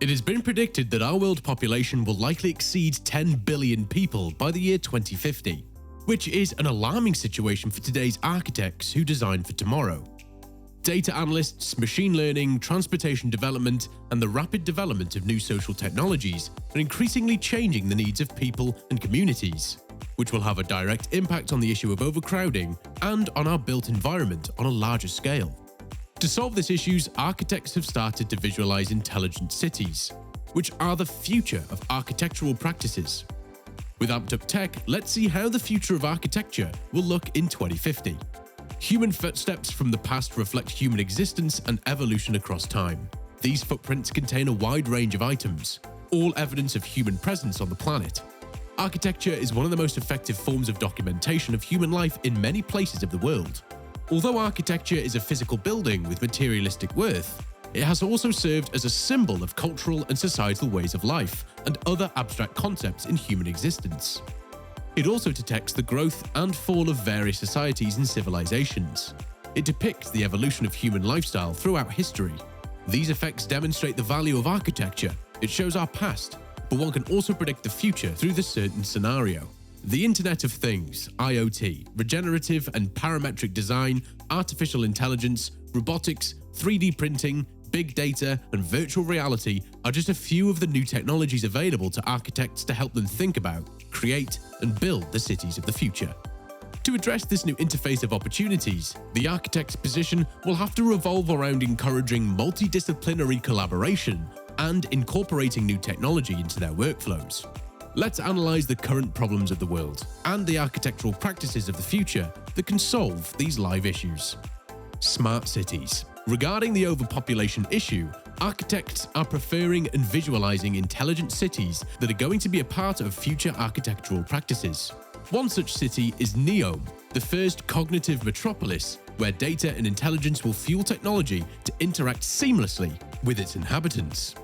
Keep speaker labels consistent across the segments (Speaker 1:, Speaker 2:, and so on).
Speaker 1: It has been predicted that our world population will likely exceed 10 billion people by the year 2050, which is an alarming situation for today's architects who design for tomorrow. Data analysts, machine learning, transportation development, and the rapid development of new social technologies are increasingly changing the needs of people and communities, which will have a direct impact on the issue of overcrowding and on our built environment on a larger scale. To solve these issues, architects have started to visualize intelligent cities, which are the future of architectural practices. With ampduptech, let's see how the future of architecture will look in 2050. Human footsteps from the past reflect human existence and evolution across time. These footprints contain a wide range of items, all evidence of human presence on the planet. Architecture is one of the most effective forms of documentation of human life in many places of the world. Although architecture is a physical building with materialistic worth, it has also served as a symbol of cultural and societal ways of life and other abstract concepts in human existence. It also detects the growth and fall of various societies and civilizations. It depicts the evolution of human lifestyle throughout history. These effects demonstrate the value of architecture. It shows our past, but one can also predict the future through the certain scenario. The Internet of Things, IoT, regenerative and parametric design, artificial intelligence, robotics, 3D printing, big data, and virtual reality are just a few of the new technologies available to architects to help them think about, create, and build the cities of the future. To address this new interface of opportunities, the architect's position will have to revolve around encouraging multidisciplinary collaboration and incorporating new technology into their workflows. Let's analyze the current problems of the world and the architectural practices of the future that can solve these live issues. Smart cities. Regarding the overpopulation issue, architects are preferring and visualizing intelligent cities that are going to be a part of future architectural practices. One such city is Neom, the first cognitive metropolis where data and intelligence will fuel technology to interact seamlessly with its inhabitants.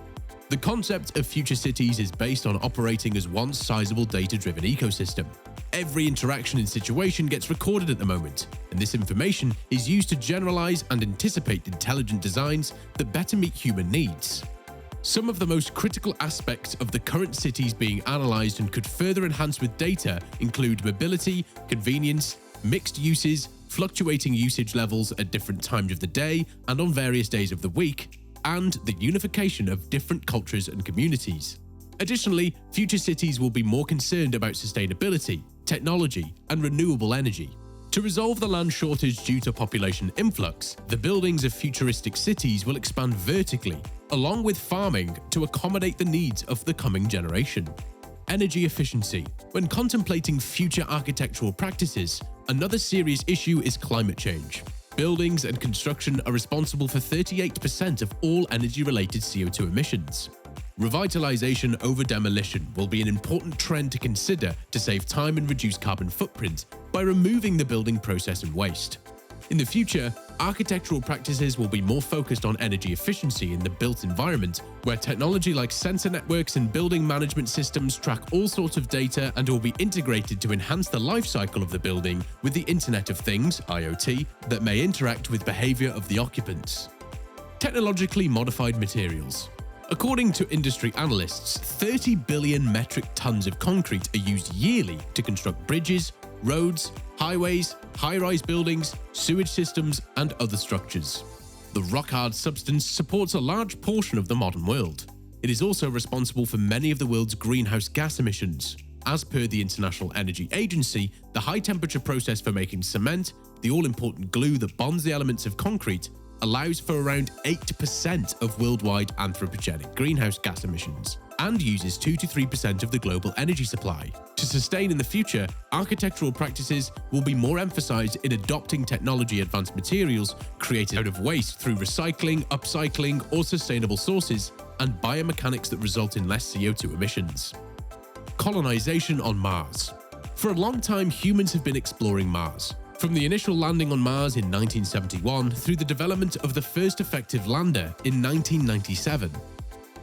Speaker 1: The concept of future cities is based on operating as one sizable data-driven ecosystem. Every interaction and situation gets recorded at the moment, and this information is used to generalize and anticipate intelligent designs that better meet human needs. Some of the most critical aspects of the current cities being analyzed and could further enhance with data include mobility, convenience, mixed uses, fluctuating usage levels at different times of the day and on various days of the week, and the unification of different cultures and communities. Additionally, future cities will be more concerned about sustainability, technology, and renewable energy. To resolve the land shortage due to population influx, the buildings of futuristic cities will expand vertically, along with farming to accommodate the needs of the coming generation. Energy efficiency. When contemplating future architectural practices, another serious issue is climate change. Buildings and construction are responsible for 38% of all energy-related CO2 emissions. Revitalization over demolition will be an important trend to consider to save time and reduce carbon footprint by removing the building process and waste. In the future, architectural practices will be more focused on energy efficiency in the built environment, where technology like sensor networks and building management systems track all sorts of data and will be integrated to enhance the life cycle of the building with the Internet of Things, IoT, that may interact with behavior of the occupants. Technologically modified materials. According to industry analysts, 30 billion metric tons of concrete are used yearly to construct bridges, roads, highways, high-rise buildings, sewage systems, and other structures. The rock-hard substance supports a large portion of the modern world. It is also responsible for many of the world's greenhouse gas emissions. As per the International Energy Agency, the high-temperature process for making cement, the all-important glue that bonds the elements of concrete, allows for around 8% of worldwide anthropogenic greenhouse gas emissions and uses 2 to 3% of the global energy supply. To sustain in the future, architectural practices will be more emphasized in adopting technology-advanced materials created out of waste through recycling, upcycling, or sustainable sources, and biomechanics that result in less CO2 emissions. Colonization on Mars. For a long time, humans have been exploring Mars. From the initial landing on Mars in 1971 through the development of the first effective lander in 1997.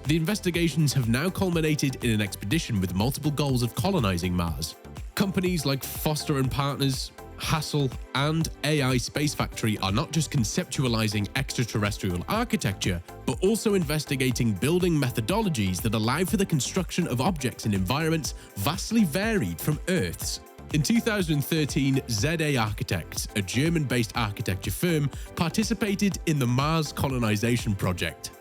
Speaker 1: The investigations have now culminated in an expedition with multiple goals of colonizing Mars. Companies like Foster & Partners, Hassel, and AI Space Factory are not just conceptualizing extraterrestrial architecture, but also investigating building methodologies that allow for the construction of objects in environments vastly varied from Earth's. In 2013, ZA Architects, a German-based architecture firm, participated in the Mars colonization project.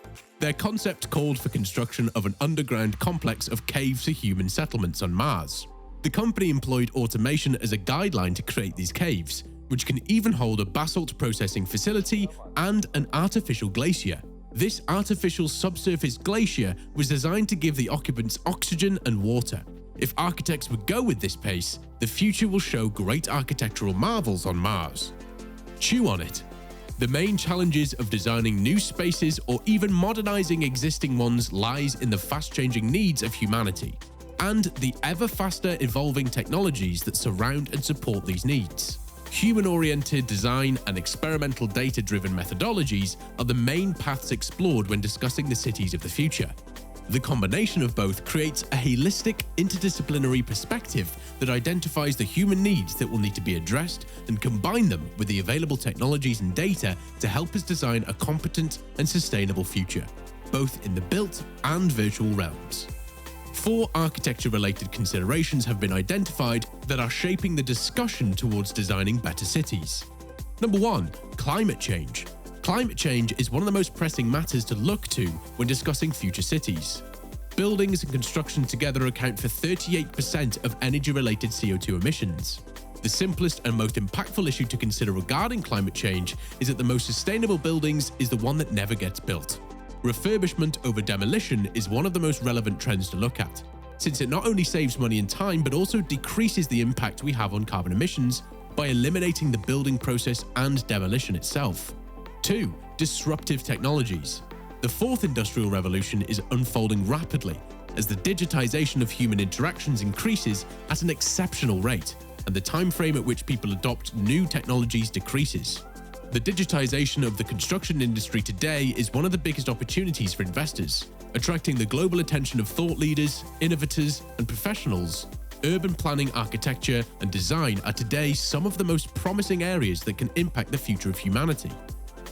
Speaker 1: Their concept called for construction of an underground complex of caves for human settlements on Mars. The company employed automation as a guideline to create these caves, which can even hold a basalt processing facility and an artificial glacier. This artificial subsurface glacier was designed to give the occupants oxygen and water. If architects would go with this pace, the future will show great architectural marvels on Mars. Chew on it. The main challenges of designing new spaces or even modernizing existing ones lies in the fast-changing needs of humanity and the ever-faster evolving technologies that surround and support these needs. Human-oriented design and experimental data-driven methodologies are the main paths explored when discussing the cities of the future. The combination of both creates a holistic, interdisciplinary perspective that identifies the human needs that will need to be addressed and combine them with the available technologies and data to help us design a competent and sustainable future, both in the built and virtual realms. 4 architecture-related considerations have been identified that are shaping the discussion towards designing better cities. Number 1. Climate change. Climate change is one of the most pressing matters to look to when discussing future cities. Buildings and construction together account for 38% of energy-related CO2 emissions. The simplest and most impactful issue to consider regarding climate change is that the most sustainable buildings is the one that never gets built. Refurbishment over demolition is one of the most relevant trends to look at, since it not only saves money and time but also decreases the impact we have on carbon emissions by eliminating the building process and demolition itself. 2. Disruptive technologies. The 4th industrial revolution is unfolding rapidly as the digitization of human interactions increases at an exceptional rate, and the time frame at which people adopt new technologies decreases. The digitization of the construction industry today is one of the biggest opportunities for investors, attracting the global attention of thought leaders, innovators, and professionals. Urban planning, architecture, and design are today some of the most promising areas that can impact the future of humanity.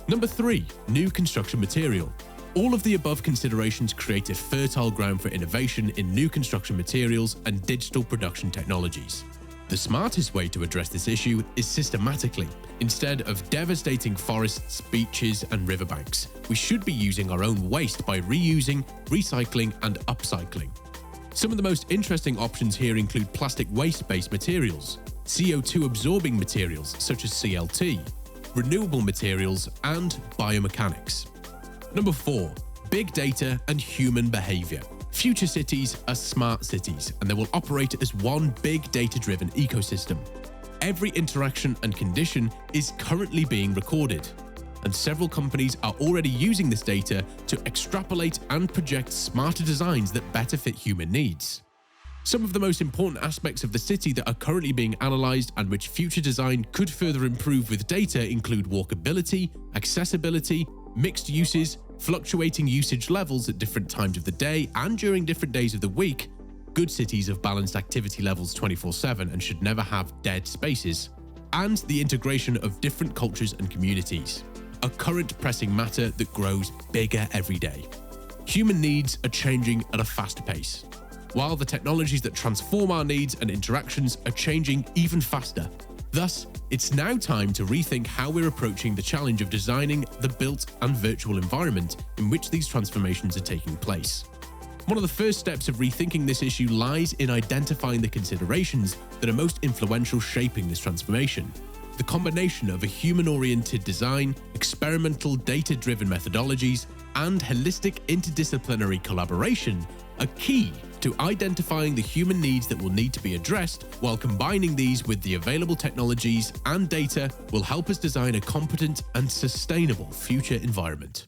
Speaker 1: Number 3. New construction material. All of the above considerations create a fertile ground for innovation in new construction materials and digital production technologies. The smartest way to address this issue is systematically. Instead of devastating forests, beaches, and riverbanks, we should be using our own waste by reusing, recycling, and upcycling. Some of the most interesting options here include plastic waste-based materials, CO2-absorbing materials such as CLT, renewable materials, and biomechanics. Number 4. Big data and human behavior. Future cities are smart cities, and they will operate as one big data-driven ecosystem. Every interaction and condition is currently being recorded, and several companies are already using this data to extrapolate and project smarter designs that better fit human needs. Some of the most important aspects of the city that are currently being analyzed and which future design could further improve with data include walkability, accessibility, mixed uses, fluctuating usage levels at different times of the day and during different days of the week. Good cities have balanced activity levels 24/7 and should never have dead spaces, and the integration of different cultures and communities, a current pressing matter that grows bigger every day. Human needs are changing at a fast pace, while the technologies that transform our needs and interactions are changing even faster. Thus, it's now time to rethink how we're approaching the challenge of designing the built and virtual environment in which these transformations are taking place. One of the first steps of rethinking this issue lies in identifying the considerations that are most influential shaping this transformation. The combination of a human-oriented design, experimental data-driven methodologies, and holistic interdisciplinary collaboration are key to identifying the human needs that will need to be addressed, while combining these with the available technologies and data will help us design a competent and sustainable future environment.